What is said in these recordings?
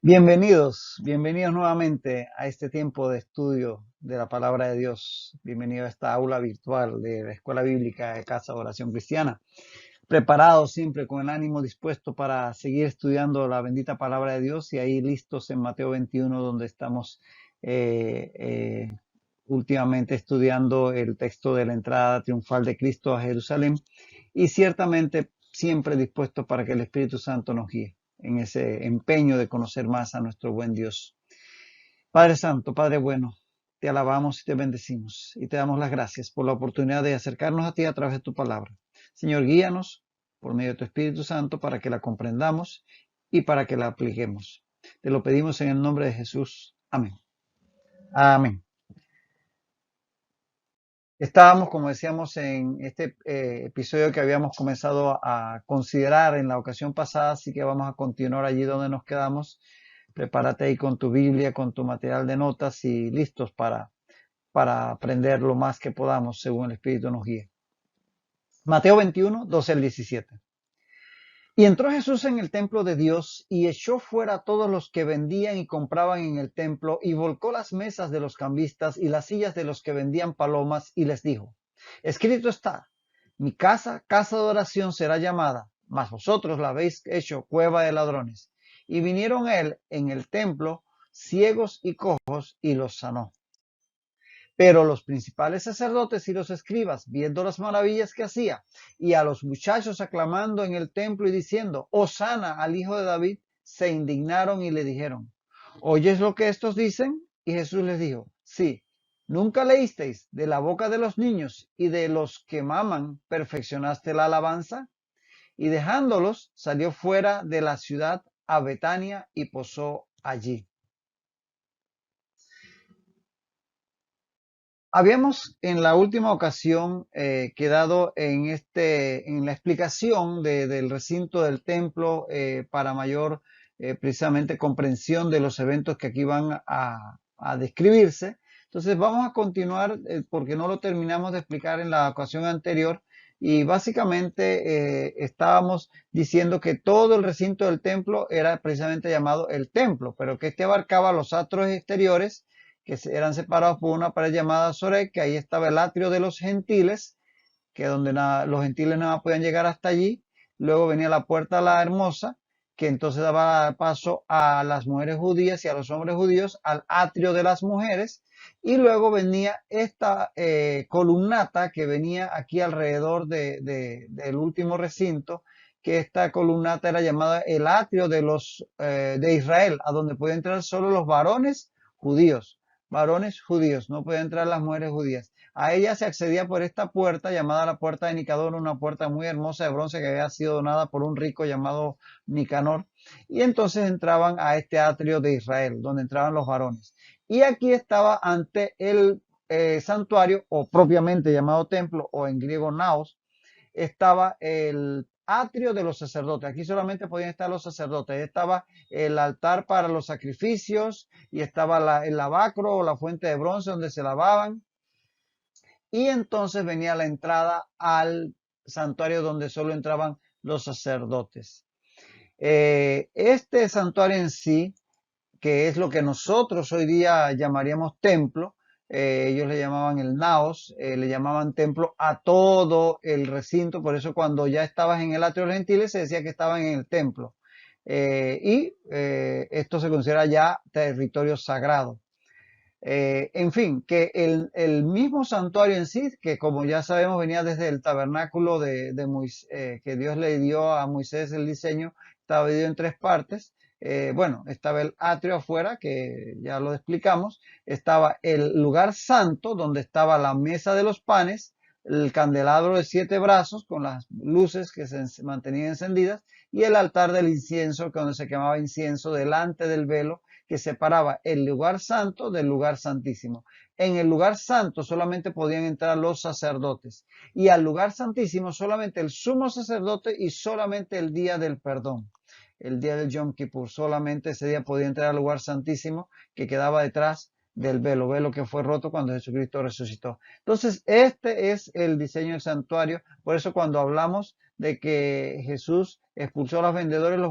Bienvenidos nuevamente a este tiempo de estudio de la Palabra de Dios. Bienvenido a esta aula virtual de la Escuela Bíblica de Casa de Oración Cristiana. Preparados siempre con el ánimo dispuesto para seguir estudiando la bendita Palabra de Dios y ahí listos en Mateo 21 donde estamos últimamente estudiando el texto de la entrada triunfal de Cristo a Jerusalén y ciertamente siempre dispuestos para que el Espíritu Santo nos guíe en ese empeño de conocer más a nuestro buen Dios. Padre Santo, Padre bueno, te alabamos y te bendecimos y te damos las gracias por la oportunidad de acercarnos a ti a través de tu palabra. Señor, guíanos por medio de tu Espíritu Santo para que la comprendamos y para que la apliquemos. Te lo pedimos en el nombre de Jesús. Amén. Amén. Estábamos, como decíamos, en este episodio que habíamos comenzado a considerar en la ocasión pasada, así que vamos a continuar allí donde nos quedamos. Prepárate ahí con tu Biblia, con tu material de notas y listos para aprender lo más que podamos según el Espíritu nos guíe. Mateo 21, 12 al 17. Y entró Jesús en el templo de Dios y echó fuera a todos los que vendían y compraban en el templo y volcó las mesas de los cambistas y las sillas de los que vendían palomas y les dijo: escrito está, mi casa, casa de oración será llamada, mas vosotros la habéis hecho cueva de ladrones. Y vinieron a él en el templo ciegos y cojos y los sanó. Pero los principales sacerdotes y los escribas, viendo las maravillas que hacía, y a los muchachos aclamando en el templo y diciendo: Hosana al Hijo de David, se indignaron y le dijeron: ¿oyes lo que estos dicen? Y Jesús les dijo: sí. ¿Nunca leísteis de la boca de los niños y de los que maman perfeccionaste la alabanza? Y dejándolos, salió fuera de la ciudad a Betania y posó allí. Habíamos en la última ocasión quedado en la explicación del recinto del templo para mayor precisamente comprensión de los eventos que aquí van a describirse. Entonces vamos a continuar porque no lo terminamos de explicar en la ocasión anterior y básicamente estábamos diciendo que todo el recinto del templo era precisamente llamado el templo, pero que este abarcaba los atrios exteriores que eran separados por una pared llamada Sorek, que ahí estaba el atrio de los gentiles, que donde los gentiles nada podían llegar hasta allí. Luego venía la puerta la hermosa, que entonces daba paso a las mujeres judías y a los hombres judíos al atrio de las mujeres. Y luego venía esta columnata que venía aquí alrededor del último recinto, que esta columnata era llamada el atrio de Israel, a donde podían entrar solo los varones judíos. Varones judíos, no podían entrar las mujeres judías. A ella se accedía por esta puerta llamada la puerta de Nicador, una puerta muy hermosa de bronce que había sido donada por un rico llamado Nicanor. Y entonces entraban a este atrio de Israel, donde entraban los varones. Y aquí estaba ante el santuario, o propiamente llamado templo, o en griego naos, estaba el atrio de los sacerdotes. Aquí solamente podían estar los sacerdotes. Estaba el altar para los sacrificios y estaba el lavacro o la fuente de bronce donde se lavaban. Y entonces venía la entrada al santuario donde solo entraban los sacerdotes. Este santuario en sí, que es lo que nosotros hoy día llamaríamos templo, ellos le llamaban el naos, le llamaban templo a todo el recinto, por eso cuando ya estabas en el atrio de los gentiles se decía que estaban en el templo. Esto se considera ya territorio sagrado. En fin, que el mismo santuario en sí, que como ya sabemos venía desde el tabernáculo de Moisés, que Dios le dio a Moisés el diseño, estaba dividido en tres partes. Bueno, estaba el atrio afuera, que ya lo explicamos, estaba el lugar santo, donde estaba la mesa de los panes, el candelabro de 7 brazos con las luces que se mantenían encendidas, y el altar del incienso, donde se quemaba incienso delante del velo que separaba el lugar santo del lugar santísimo. En el lugar santo solamente podían entrar los sacerdotes y al lugar santísimo solamente el sumo sacerdote y solamente el día del perdón. El día del Yom Kippur, solamente ese día podía entrar al lugar santísimo que quedaba detrás del velo, velo que fue roto cuando Jesucristo resucitó. Entonces, este es el diseño del santuario. Por eso cuando hablamos de que Jesús expulsó a los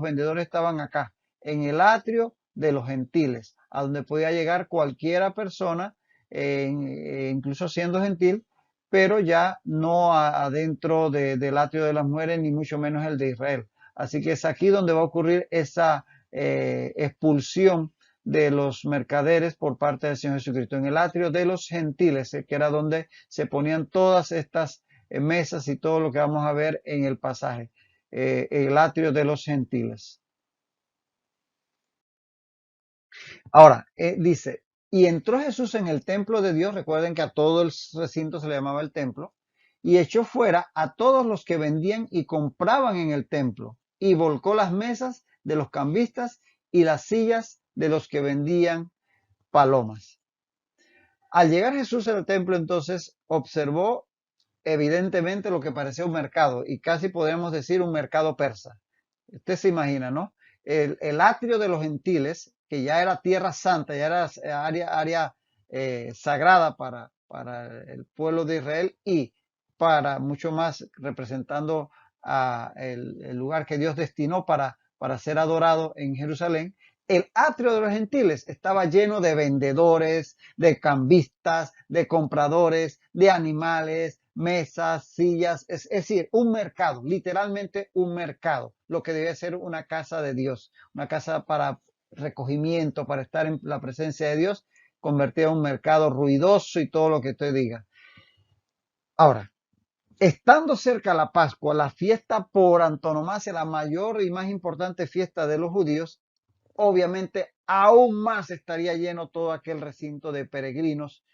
vendedores estaban acá, en el atrio de los gentiles, a donde podía llegar cualquiera persona, incluso siendo gentil, pero ya no adentro del atrio de las mujeres, ni mucho menos el de Israel. Así que es aquí donde va a ocurrir esa expulsión de los mercaderes por parte del Señor Jesucristo, en el atrio de los gentiles, que era donde se ponían todas estas mesas y todo lo que vamos a ver en el pasaje, el atrio de los gentiles. Ahora, dice, y entró Jesús en el templo de Dios, recuerden que a todo el recinto se le llamaba el templo, y echó fuera a todos los que vendían y compraban en el templo, y volcó las mesas de los cambistas y las sillas de los que vendían palomas. Al llegar Jesús al templo, entonces observó evidentemente lo que parecía un mercado, y casi podríamos decir un mercado persa. Usted se imagina, ¿no? El atrio de los gentiles, que ya era tierra santa, ya era área sagrada para el pueblo de Israel y para mucho más representando a el lugar que Dios destinó para ser adorado en Jerusalén. El atrio de los gentiles estaba lleno de vendedores, de cambistas, de compradores, de animales, mesas, sillas, es decir, un mercado, literalmente un mercado, lo que debe ser una casa de Dios, una casa para recogimiento, para estar en la presencia de Dios, convertida en un mercado ruidoso y todo lo que usted diga. Ahora, estando cerca la Pascua, la fiesta por antonomasia, la mayor y más importante fiesta de los judíos, obviamente aún más estaría lleno todo aquel recinto de peregrinos,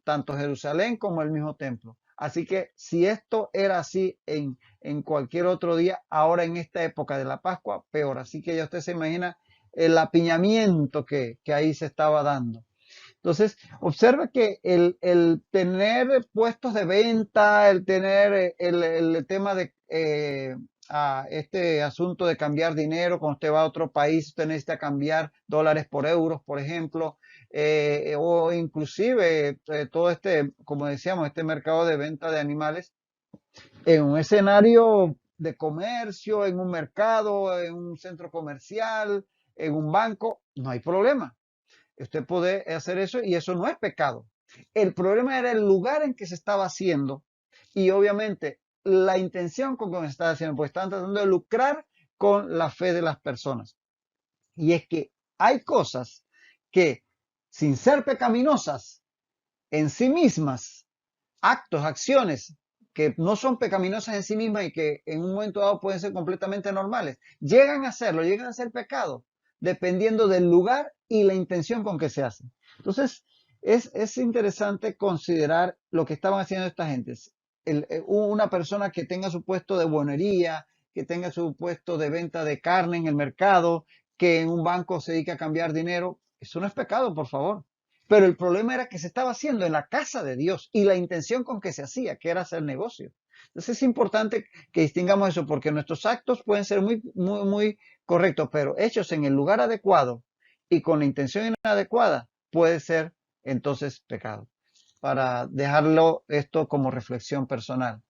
tanto Jerusalén como el mismo templo. Así que si esto era así en cualquier otro día, ahora en esta época de la Pascua, peor. Así que ya usted se imagina el apiñamiento que ahí se estaba dando. Entonces, observa que el tener puestos de venta, el tener el tema de este asunto de cambiar dinero, cuando usted va a otro país, usted necesita cambiar dólares por euros, por ejemplo, o inclusive todo este, como decíamos, este mercado de venta de animales en un escenario de comercio, en un mercado, en un centro comercial, en un banco, no hay problema. Usted puede hacer eso y eso no es pecado. El problema era el lugar en que se estaba haciendo y obviamente la intención con que se estaba haciendo, pues estaban tratando de lucrar con la fe de las personas. Y es que hay cosas que, sin ser pecaminosas en sí mismas, actos, acciones que no son pecaminosas en sí mismas y que en un momento dado pueden ser completamente normales, llegan a serlo, llegan a ser pecado, dependiendo del lugar y la intención con que se hacen. Entonces, es interesante considerar lo que estaban haciendo estas gentes. Una persona que tenga su puesto de buonería, que tenga su puesto de venta de carne en el mercado, que en un banco se dedique a cambiar dinero, eso no es pecado, por favor. Pero el problema era que se estaba haciendo en la casa de Dios y la intención con que se hacía, que era hacer negocio. Entonces es importante que distingamos eso porque nuestros actos pueden ser muy correctos, pero hechos en el lugar adecuado y con la intención inadecuada puede ser entonces pecado. Para dejarlo esto como reflexión personal.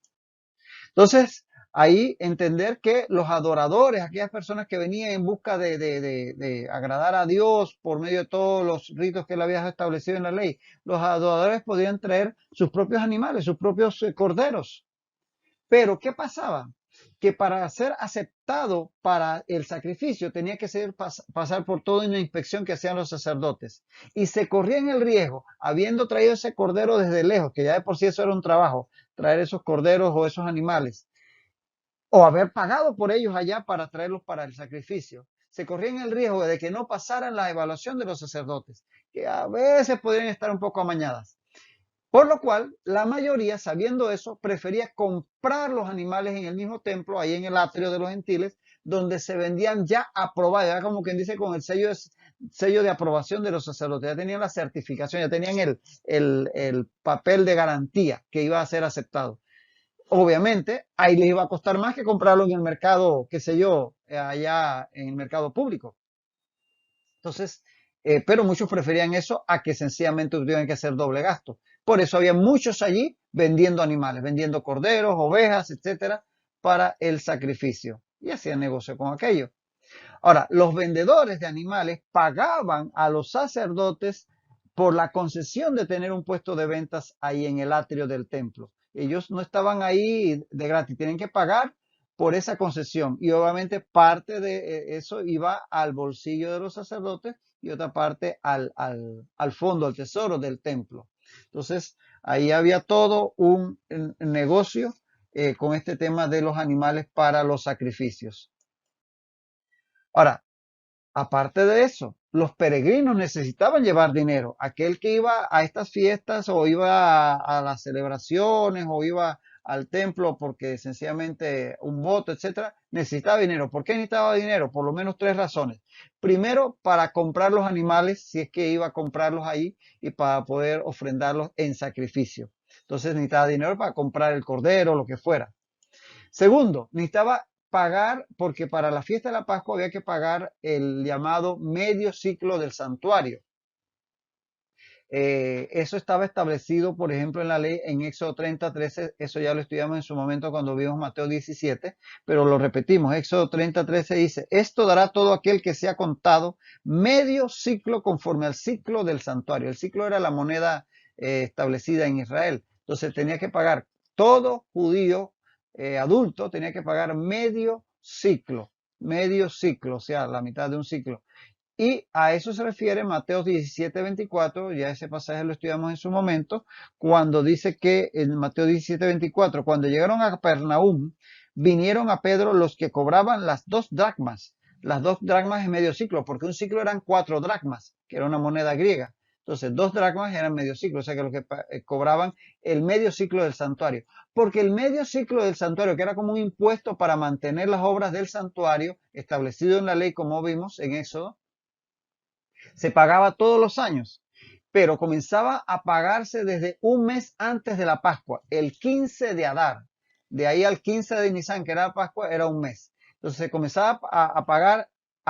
Entonces, ahí entender que los adoradores, aquellas personas que venían en busca de agradar a Dios por medio de todos los ritos que él había establecido en la ley, los adoradores podían traer sus propios animales, sus propios corderos. Pero, ¿qué pasaba? Que para ser aceptado para el sacrificio tenía que pasar por toda una inspección que hacían los sacerdotes. Y se corrían el riesgo, habiendo traído ese cordero desde lejos, que ya de por sí eso era un trabajo, traer esos corderos o esos animales, o haber pagado por ellos allá para traerlos para el sacrificio. Se corrían el riesgo de que no pasaran la evaluación de los sacerdotes, que a veces podrían estar un poco amañadas. Por lo cual, la mayoría, sabiendo eso, prefería comprar los animales en el mismo templo, ahí en el atrio de los gentiles, donde se vendían ya aprobados, ya como quien dice, con el sello de aprobación de los sacerdotes. Ya tenían la certificación, ya tenían el papel de garantía que iba a ser aceptado. Obviamente, ahí les iba a costar más que comprarlo en el mercado, qué sé yo, allá en el mercado público. Entonces, pero muchos preferían eso a que sencillamente tuvieran que hacer doble gasto. Por eso había muchos allí vendiendo animales, vendiendo corderos, ovejas, etcétera, para el sacrificio. Y hacían negocio con aquello. Ahora, los vendedores de animales pagaban a los sacerdotes por la concesión de tener un puesto de ventas ahí en el atrio del templo. Ellos no estaban ahí de gratis, tienen que pagar por esa concesión. Y obviamente parte de eso iba al bolsillo de los sacerdotes y otra parte al fondo, al tesoro del templo. Entonces, ahí había todo un negocio con este tema de los animales para los sacrificios. Ahora, aparte de eso, los peregrinos necesitaban llevar dinero. Aquel que iba a estas fiestas o iba a las celebraciones o iba al templo porque sencillamente un voto, etcétera, necesitaba dinero. ¿Por qué necesitaba dinero? Por lo menos tres razones. Primero, para comprar los animales, si es que iba a comprarlos ahí, y para poder ofrendarlos en sacrificio. Entonces necesitaba dinero para comprar el cordero, lo que fuera. Segundo, necesitaba pagar, porque para la fiesta de la Pascua había que pagar el llamado medio ciclo del santuario. Eso estaba establecido, por ejemplo, en la ley en Éxodo 30:13. Eso ya lo estudiamos en su momento cuando vimos Mateo 17, pero lo repetimos. Éxodo 30:13 dice, esto dará todo aquel que sea contado medio ciclo conforme al ciclo del santuario. El ciclo era la moneda establecida en Israel. Entonces tenía que pagar todo judío adulto, tenía que pagar medio ciclo, o sea, la mitad de un ciclo. Y a eso se refiere Mateo 17:24, ya ese pasaje lo estudiamos en su momento, cuando dice que en Mateo 17:24, cuando llegaron a Capernaum, vinieron a Pedro los que cobraban las 2 dracmas. Las 2 dracmas es medio ciclo, porque un ciclo eran 4 dracmas, que era una moneda griega. Entonces, 2 dracmas eran medio ciclo, o sea que los que cobraban el medio ciclo del santuario. Porque el medio ciclo del santuario, que era como un impuesto para mantener las obras del santuario, establecido en la ley, como vimos en Éxodo, se pagaba todos los años, pero comenzaba a pagarse desde un mes antes de la Pascua, el 15 de Adar. De ahí al 15 de Nisan, que era la Pascua, era un mes. Entonces se comenzaba a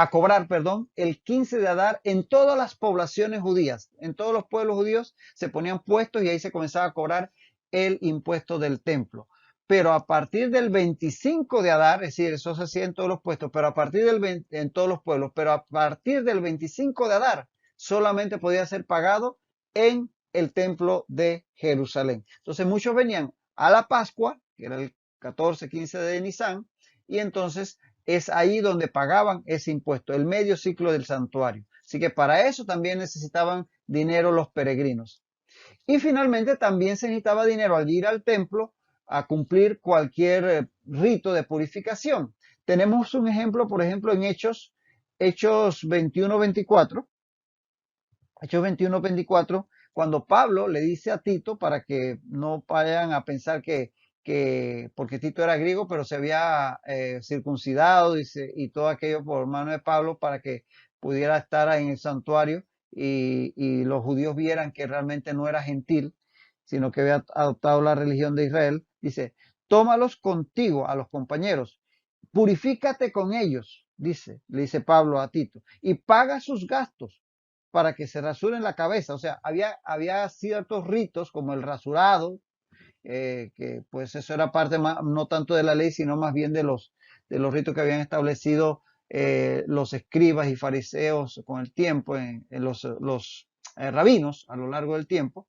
cobrar, el 15 de Adar en todas las poblaciones judías, en todos los pueblos judíos se ponían puestos y ahí se comenzaba a cobrar el impuesto del templo. Pero a partir del 25 de Adar, es decir, eso se hacía en todos los puestos, pero a partir en todos los pueblos, pero a partir del 25 de Adar solamente podía ser pagado en el templo de Jerusalén. Entonces muchos venían a la Pascua, que era el 14-15 de Nisan, y entonces es ahí donde pagaban ese impuesto, el medio ciclo del santuario. Así que para eso también necesitaban dinero los peregrinos. Y finalmente también se necesitaba dinero al ir al templo a cumplir cualquier rito de purificación. Tenemos un ejemplo, por ejemplo, en Hechos 21:24. Hechos 21:24, cuando Pablo le dice a Tito, para que no vayan a pensar que porque Tito era griego, pero se había circuncidado y todo aquello por mano de Pablo para que pudiera estar en el santuario y los judíos vieran que realmente no era gentil, sino que había adoptado la religión de Israel. Dice, tómalos contigo a los compañeros, purifícate con ellos, le dice Pablo a Tito, y paga sus gastos para que se rasuren la cabeza. O sea, había ciertos ritos como el rasurado, que pues eso era parte más, no tanto de la ley, sino más bien de los ritos que habían establecido los escribas y fariseos con el tiempo, en los rabinos a lo largo del tiempo.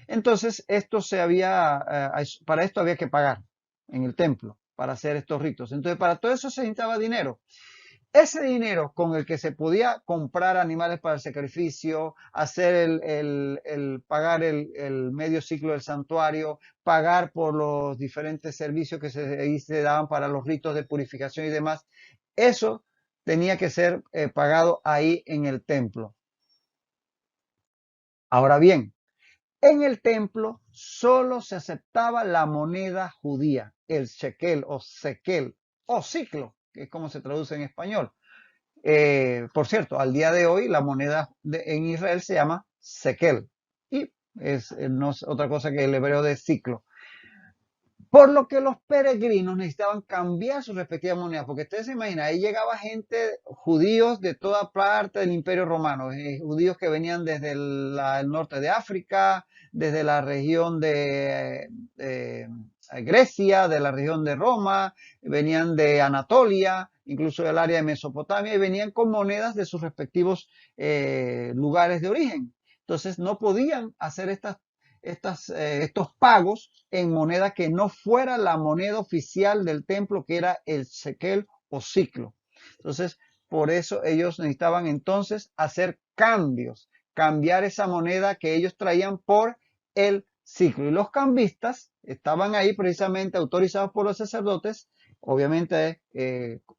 Entonces, para esto había que pagar en el templo para hacer estos ritos. Entonces, para todo eso se necesitaba dinero. Ese dinero con el que se podía comprar animales para el sacrificio, hacer pagar el medio ciclo del santuario, pagar por los diferentes servicios que se daban para los ritos de purificación y demás, eso tenía que ser pagado ahí en el templo. Ahora bien, en el templo solo se aceptaba la moneda judía, el shekel o sekel o ciclo, que es como se traduce en español. Por cierto, al día de hoy la moneda en Israel se llama sekel y no es otra cosa que el hebreo de ciclo. Por lo que los peregrinos necesitaban cambiar su respectiva moneda, porque ustedes se imaginan, ahí llegaba gente, judíos de toda parte del Imperio Romano, judíos que venían desde el norte de África, desde la región de Grecia, de la región de Roma, venían de Anatolia, incluso del área de Mesopotamia, y venían con monedas de sus respectivos lugares de origen. Entonces no podían hacer estos pagos en moneda que no fuera la moneda oficial del templo, que era el shekel o ciclo. Entonces, por eso ellos necesitaban entonces hacer cambios, cambiar esa moneda que ellos traían por el ciclo. Y los cambistas estaban ahí precisamente autorizados por los sacerdotes, obviamente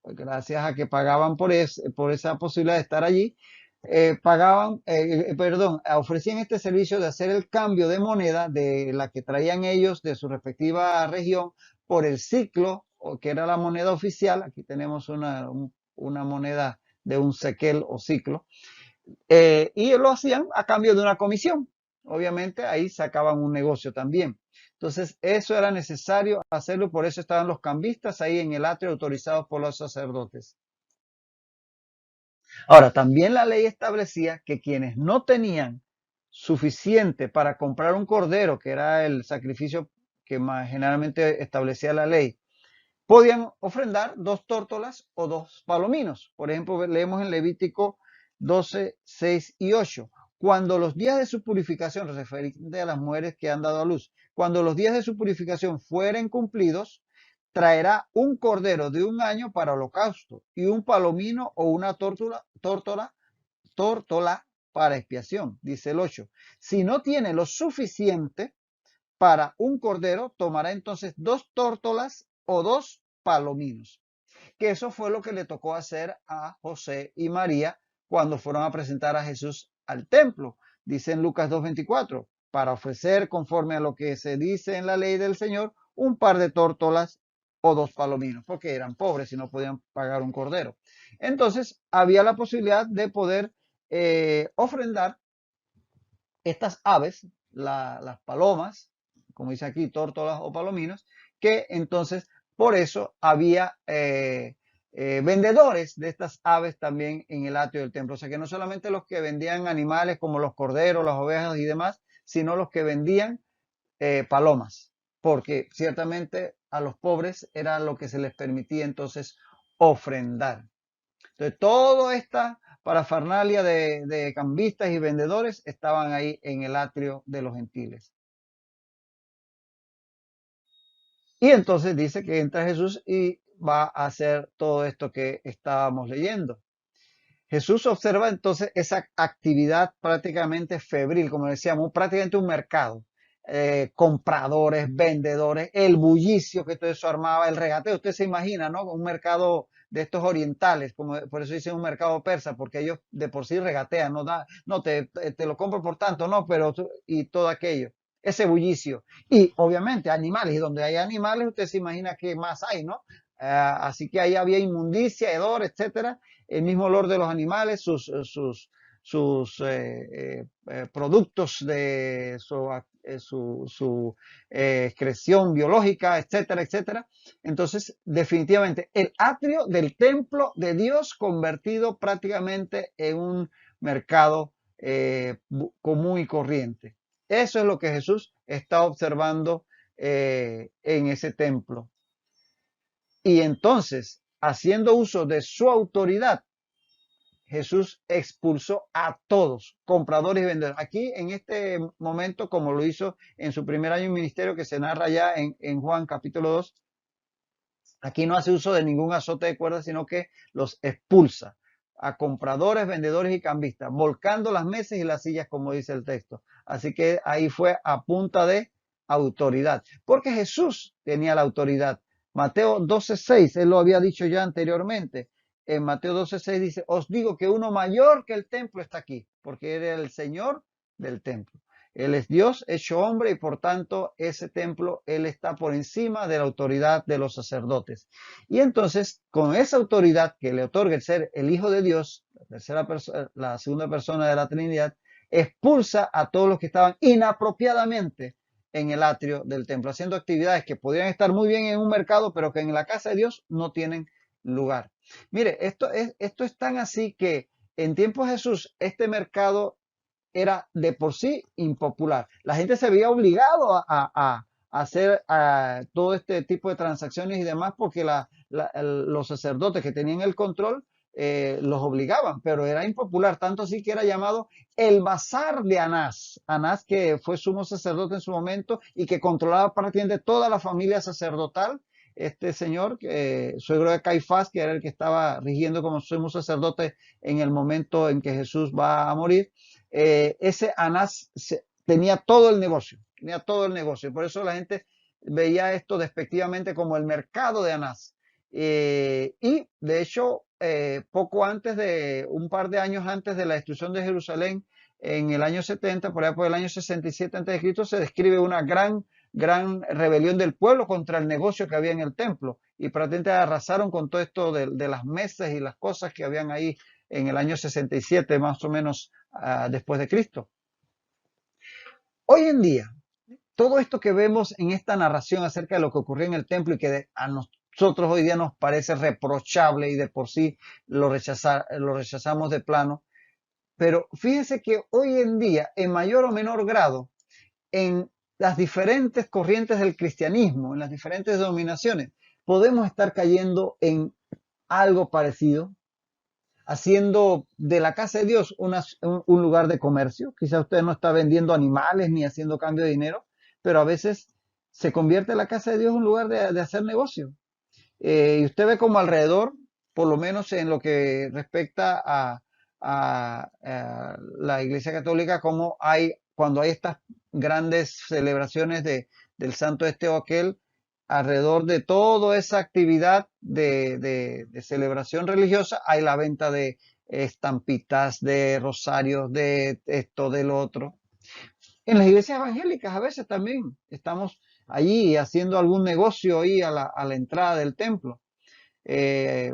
gracias a que pagaban por esa posibilidad de estar allí, ofrecían este servicio de hacer el cambio de moneda de la que traían ellos de su respectiva región por el ciclo, que era la moneda oficial. Aquí tenemos una moneda de un sequel o ciclo, y lo hacían a cambio de una comisión. Obviamente ahí sacaban un negocio también. Entonces eso era necesario hacerlo, por eso estaban los cambistas ahí en el atrio autorizados por los sacerdotes. Ahora, también la ley establecía que quienes no tenían suficiente para comprar un cordero, que era el sacrificio que más generalmente establecía la ley, podían ofrendar 2 tórtolas o 2 palominos. Por ejemplo, leemos en Levítico 12, 6 y 8. Cuando los días de su purificación, referente a las mujeres que han dado a luz, cuando los días de su purificación fueren cumplidos, traerá un cordero de un año para holocausto y un palomino o una tórtola para expiación, dice el 8. Si no tiene lo suficiente para un cordero, tomará entonces 2 tórtolas o 2 palominos. Que eso fue lo que le tocó hacer a José y María cuando fueron a presentar a Jesús al templo. Dice en Lucas 2:24, para ofrecer conforme a lo que se dice en la ley del Señor, un par de tórtolas o 2 palominos, porque eran pobres y no podían pagar un cordero. Entonces había la posibilidad de poder ofrendar estas aves, las palomas, como dice aquí, tórtolas o palominos, que entonces por eso había vendedores de estas aves también en el atrio del templo. O sea que no solamente los que vendían animales como los corderos, las ovejas y demás, sino los que vendían palomas, porque ciertamente a los pobres era lo que se les permitía entonces ofrendar. Entonces, toda esta parafernalia de cambistas y vendedores estaban ahí en el atrio de los gentiles. Y entonces dice que entra Jesús y va a hacer todo esto que estábamos leyendo. Jesús observa entonces esa actividad prácticamente febril, como decíamos, prácticamente un mercado. Compradores, vendedores, el bullicio que todo eso armaba, el regateo. Usted se imagina, ¿no? Un mercado de estos orientales, como por eso dicen un mercado persa, porque ellos de por sí regatean, no te lo compro por tanto, no, pero y todo aquello, ese bullicio. Y obviamente animales, y donde hay animales, usted se imagina que más hay, ¿no? Así que ahí había inmundicia, hedor, etcétera, el mismo olor de los animales, sus productos de su excreción biológica, etcétera, etcétera. Entonces, definitivamente, el atrio del templo de Dios convertido prácticamente en un mercado común y corriente. Eso es lo que Jesús está observando en ese templo. Y entonces, haciendo uso de su autoridad, Jesús expulsó a todos, compradores y vendedores. Aquí en este momento, como lo hizo en su primer año en ministerio, que se narra ya en Juan capítulo 2, aquí no hace uso de ningún azote de cuerda, sino que los expulsa a compradores, vendedores y cambistas, volcando las mesas y las sillas, como dice el texto. Así que ahí fue a punta de autoridad, porque Jesús tenía la autoridad. Mateo 12:6, él lo había dicho ya anteriormente. En Mateo 12:6 dice, os digo que uno mayor que el templo está aquí, porque era el Señor del templo. Él es Dios hecho hombre y por tanto ese templo, Él está por encima de la autoridad de los sacerdotes. Y entonces, con esa autoridad que le otorga el ser el Hijo de Dios, la segunda persona de la Trinidad, expulsa a todos los que estaban inapropiadamente en el atrio del templo, haciendo actividades que podrían estar muy bien en un mercado, pero que en la casa de Dios no tienen lugar. Mire, esto es tan así que en tiempos de Jesús este mercado era de por sí impopular. La gente se veía obligado a hacer todo este tipo de transacciones y demás porque los sacerdotes que tenían el control los obligaban, pero era impopular, tanto así que era llamado el bazar de Anás. Anás, que fue sumo sacerdote en su momento y que controlaba prácticamente toda la familia sacerdotal. Este señor, suegro de Caifás, que era el que estaba rigiendo como sumo sacerdote en el momento en que Jesús va a morir, ese Anás tenía todo el negocio. Por eso la gente veía esto despectivamente como el mercado de Anás. Y de hecho, poco antes un par de años antes de la destrucción de Jerusalén, en el año 70, por allá por el año 67 a.C., se describe una gran rebelión del pueblo contra el negocio que había en el templo. Y prácticamente arrasaron con todo esto de las mesas y las cosas que habían ahí en el año 67, más o menos después de Cristo. Hoy en día, todo esto que vemos en esta narración acerca de lo que ocurrió en el templo y que a nosotros hoy día nos parece reprochable y de por sí lo rechazamos de plano, pero fíjense que hoy en día, en mayor o menor grado, en las diferentes corrientes del cristianismo, en las diferentes denominaciones, podemos estar cayendo en algo parecido, haciendo de la casa de Dios un lugar de comercio. Quizá usted no está vendiendo animales ni haciendo cambio de dinero, pero a veces se convierte la casa de Dios en un lugar de hacer negocio. Y usted ve como alrededor, por lo menos en lo que respecta a la Iglesia Católica, como cuando hay estas grandes celebraciones del santo este o aquel, alrededor de toda esa actividad de celebración religiosa, hay la venta de estampitas, de rosarios, de esto, del otro. En las iglesias evangélicas a veces también estamos allí haciendo algún negocio ahí a la entrada del templo. Eh,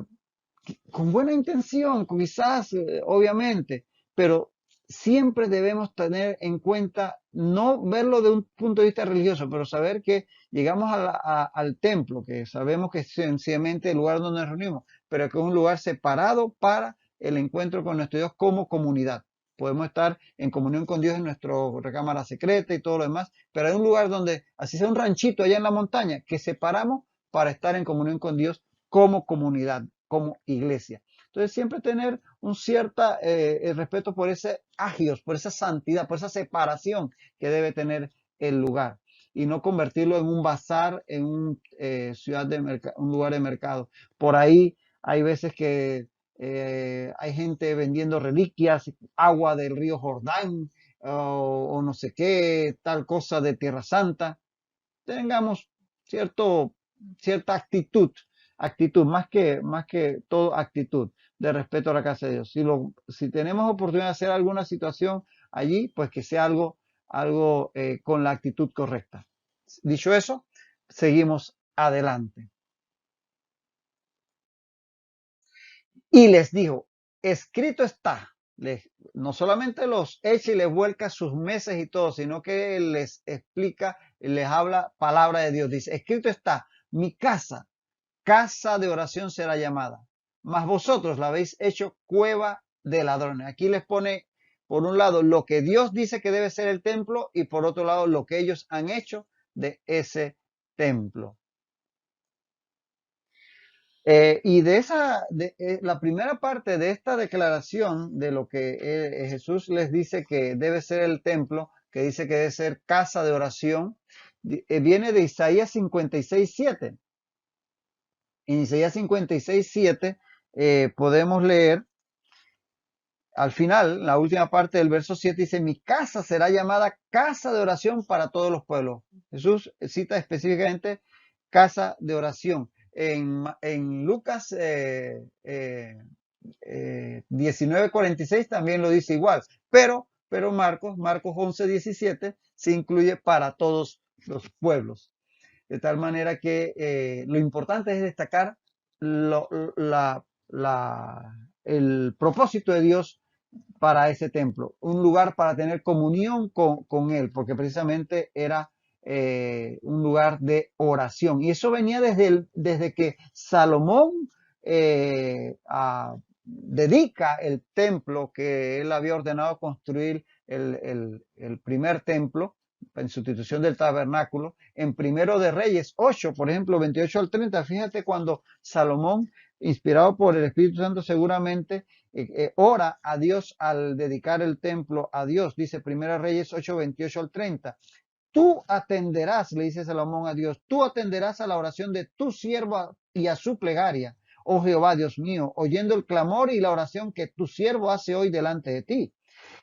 con buena intención, quizás, obviamente, pero siempre debemos tener en cuenta, no verlo de un punto de vista religioso, pero saber que llegamos al templo, que sabemos que es sencillamente el lugar donde nos reunimos, pero que es un lugar separado para el encuentro con nuestro Dios como comunidad. Podemos estar en comunión con Dios en nuestra recámara secreta y todo lo demás, pero hay un lugar donde, así sea un ranchito allá en la montaña, que separamos para estar en comunión con Dios como comunidad, como iglesia. Entonces siempre tener un cierto respeto por ese agios, por esa santidad, por esa separación que debe tener el lugar y no convertirlo en un bazar, en un un lugar de mercado. Por ahí hay veces que hay gente vendiendo reliquias, agua del río Jordán o no sé qué, tal cosa de Tierra Santa. Tengamos cierta actitud, más que todo actitud de respeto a la casa de Dios. Si tenemos oportunidad de hacer alguna situación allí, pues que sea algo con la actitud correcta. Dicho eso, seguimos adelante. Y les dijo, escrito está. No solamente los echa y les vuelca sus mesas y todo, sino que les explica, les habla palabra de Dios. Dice, escrito está, mi casa de oración será llamada, mas vosotros la habéis hecho cueva de ladrones. Aquí les pone, por un lado, lo que Dios dice que debe ser el templo y por otro lado, lo que ellos han hecho de ese templo. Y la primera parte de esta declaración de lo que Jesús les dice que debe ser el templo, que dice que debe ser casa de oración, viene de Isaías 56:7. En Isaías 56:7 podemos leer al final, la última parte del verso 7 dice, mi casa será llamada casa de oración para todos los pueblos. Jesús cita específicamente casa de oración. En Lucas 19:46 también lo dice igual, pero Marcos 11:17 se incluye para todos los pueblos. De tal manera que lo importante es destacar el propósito de Dios para ese templo, un lugar para tener comunión con Él, porque precisamente era un lugar de oración. Y eso venía desde que Salomón dedica el templo que él había ordenado construir, el primer templo, en sustitución del tabernáculo, en Primero de Reyes 8, por ejemplo, 28 al 30. Fíjate cuando Salomón, inspirado por el Espíritu Santo seguramente, ora a Dios al dedicar el templo a Dios. Dice Primera Reyes 8, 28 al 30. Tú atenderás, le dice Salomón a Dios, tú atenderás a la oración de tu siervo y a su plegaria, oh Jehová, Dios mío, oyendo el clamor y la oración que tu siervo hace hoy delante de ti.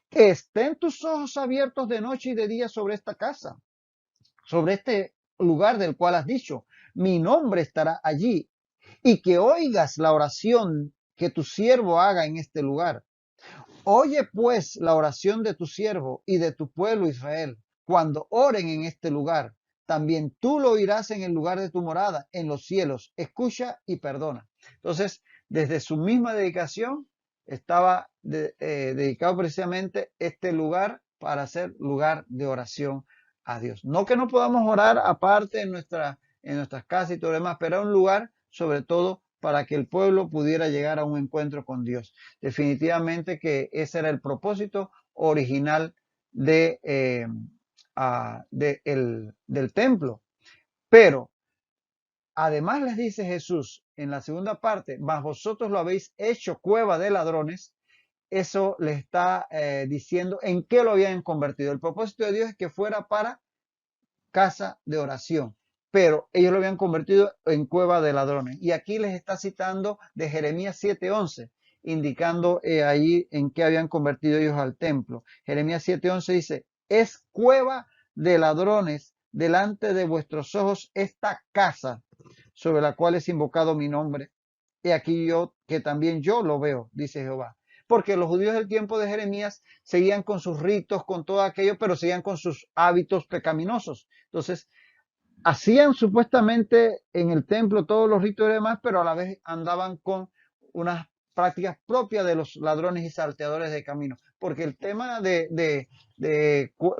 Que estén tus ojos abiertos de noche y de día sobre esta casa, sobre este lugar del cual has dicho, mi nombre estará allí, y que oigas la oración que tu siervo haga en este lugar. Oye pues la oración de tu siervo y de tu pueblo Israel, cuando oren en este lugar. También tú lo oirás en el lugar de tu morada, en los cielos. Escucha y perdona. Entonces, desde su misma dedicación, estaba dedicado precisamente este lugar para ser lugar de oración a Dios. No que no podamos orar aparte en nuestras casas y todo lo demás, pero era un lugar sobre todo para que el pueblo pudiera llegar a un encuentro con Dios. Definitivamente que ese era el propósito original del templo. Pero además les dice Jesús en la segunda parte, mas vosotros lo habéis hecho cueva de ladrones. Eso le está diciendo en qué lo habían convertido. El propósito de Dios es que fuera para casa de oración, pero ellos lo habían convertido en cueva de ladrones. Y aquí les está citando de Jeremías 7:11, indicando ahí en qué habían convertido ellos al templo. Jeremías 7:11 dice, es cueva de ladrones delante de vuestros ojos esta casa sobre la cual es invocado mi nombre. Y aquí yo, que también yo lo veo, dice Jehová. Porque los judíos del tiempo de Jeremías seguían con sus ritos, con todo aquello, pero seguían con sus hábitos pecaminosos. Entonces, hacían supuestamente en el templo todos los ritos y demás, pero a la vez andaban con unas prácticas propias de los ladrones y salteadores de camino. Porque el tema de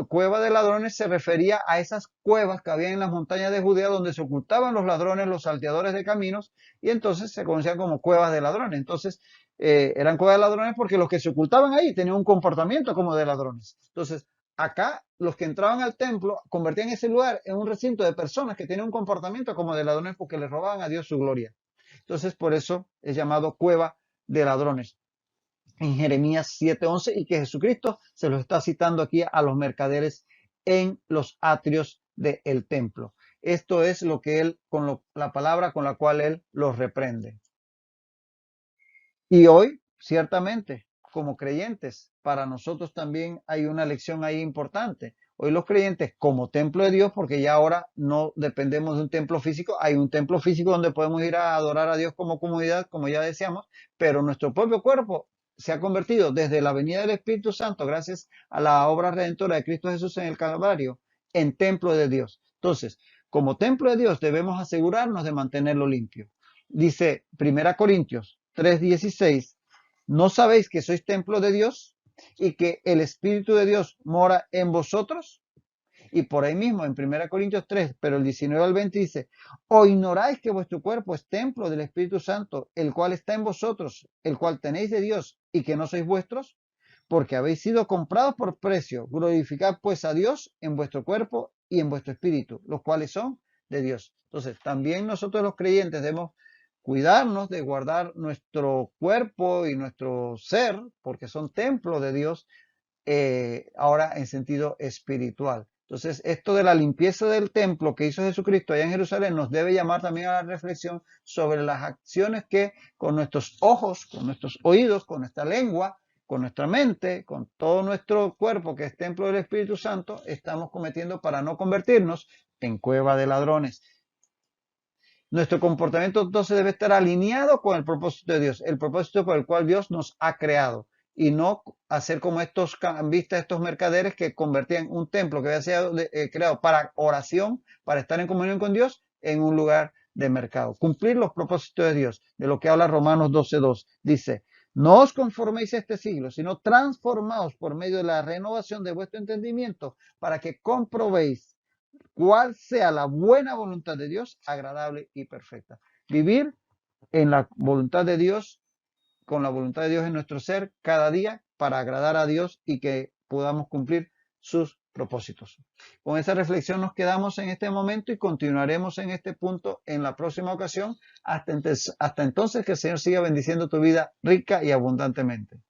cueva de ladrones se refería a esas cuevas que había en las montañas de Judea donde se ocultaban los ladrones, los salteadores de caminos, y entonces se conocían como cuevas de ladrones. Entonces, eran cuevas de ladrones porque los que se ocultaban ahí tenían un comportamiento como de ladrones. Entonces, acá los que entraban al templo convertían ese lugar en un recinto de personas que tenían un comportamiento como de ladrones porque le robaban a Dios su gloria. Entonces, por eso es llamado cueva de ladrones en Jeremías 7:11 y que Jesucristo se los está citando aquí a los mercaderes en los atrios del templo. Esto es lo que él, la palabra con la cual él los reprende. Y hoy, ciertamente, como creyentes, para nosotros también hay una lección ahí importante. Hoy los creyentes, como templo de Dios, porque ya ahora no dependemos de un templo físico, hay un templo físico donde podemos ir a adorar a Dios como comunidad, como ya decíamos, pero nuestro propio cuerpo se ha convertido desde la venida del Espíritu Santo, gracias a la obra redentora de Cristo Jesús en el Calvario, en templo de Dios. Entonces, como templo de Dios debemos asegurarnos de mantenerlo limpio. Dice 1 Corintios 3:16, ¿no sabéis que sois templo de Dios y que el Espíritu de Dios mora en vosotros? Y por ahí mismo en 1 Corintios 3, pero el 19 al 20 dice, ¿o ignoráis que vuestro cuerpo es templo del Espíritu Santo, el cual está en vosotros, el cual tenéis de Dios y que no sois vuestros? Porque habéis sido comprados por precio. Glorificad pues a Dios en vuestro cuerpo y en vuestro espíritu, los cuales son de Dios. Entonces, también nosotros los creyentes debemos cuidarnos de guardar nuestro cuerpo y nuestro ser, porque son templos de Dios, ahora en sentido espiritual. Entonces, esto de la limpieza del templo que hizo Jesucristo allá en Jerusalén nos debe llamar también a la reflexión sobre las acciones que con nuestros ojos, con nuestros oídos, con nuestra lengua, con nuestra mente, con todo nuestro cuerpo que es templo del Espíritu Santo, estamos cometiendo para no convertirnos en cueva de ladrones. Nuestro comportamiento entonces debe estar alineado con el propósito de Dios, el propósito por el cual Dios nos ha creado, y no hacer como estos cambistas, estos mercaderes que convertían un templo que había sido creado para oración, para estar en comunión con Dios, en un lugar de mercado. Cumplir los propósitos de Dios, de lo que habla Romanos 12:2. Dice, no os conforméis a este siglo, sino transformaos por medio de la renovación de vuestro entendimiento para que comprobéis cuál sea la buena voluntad de Dios, agradable y perfecta. Vivir en la voluntad de Dios, con la voluntad de Dios en nuestro ser cada día para agradar a Dios y que podamos cumplir sus propósitos. Con esa reflexión nos quedamos en este momento y continuaremos en este punto en la próxima ocasión. Hasta entonces, que el Señor siga bendiciendo tu vida rica y abundantemente.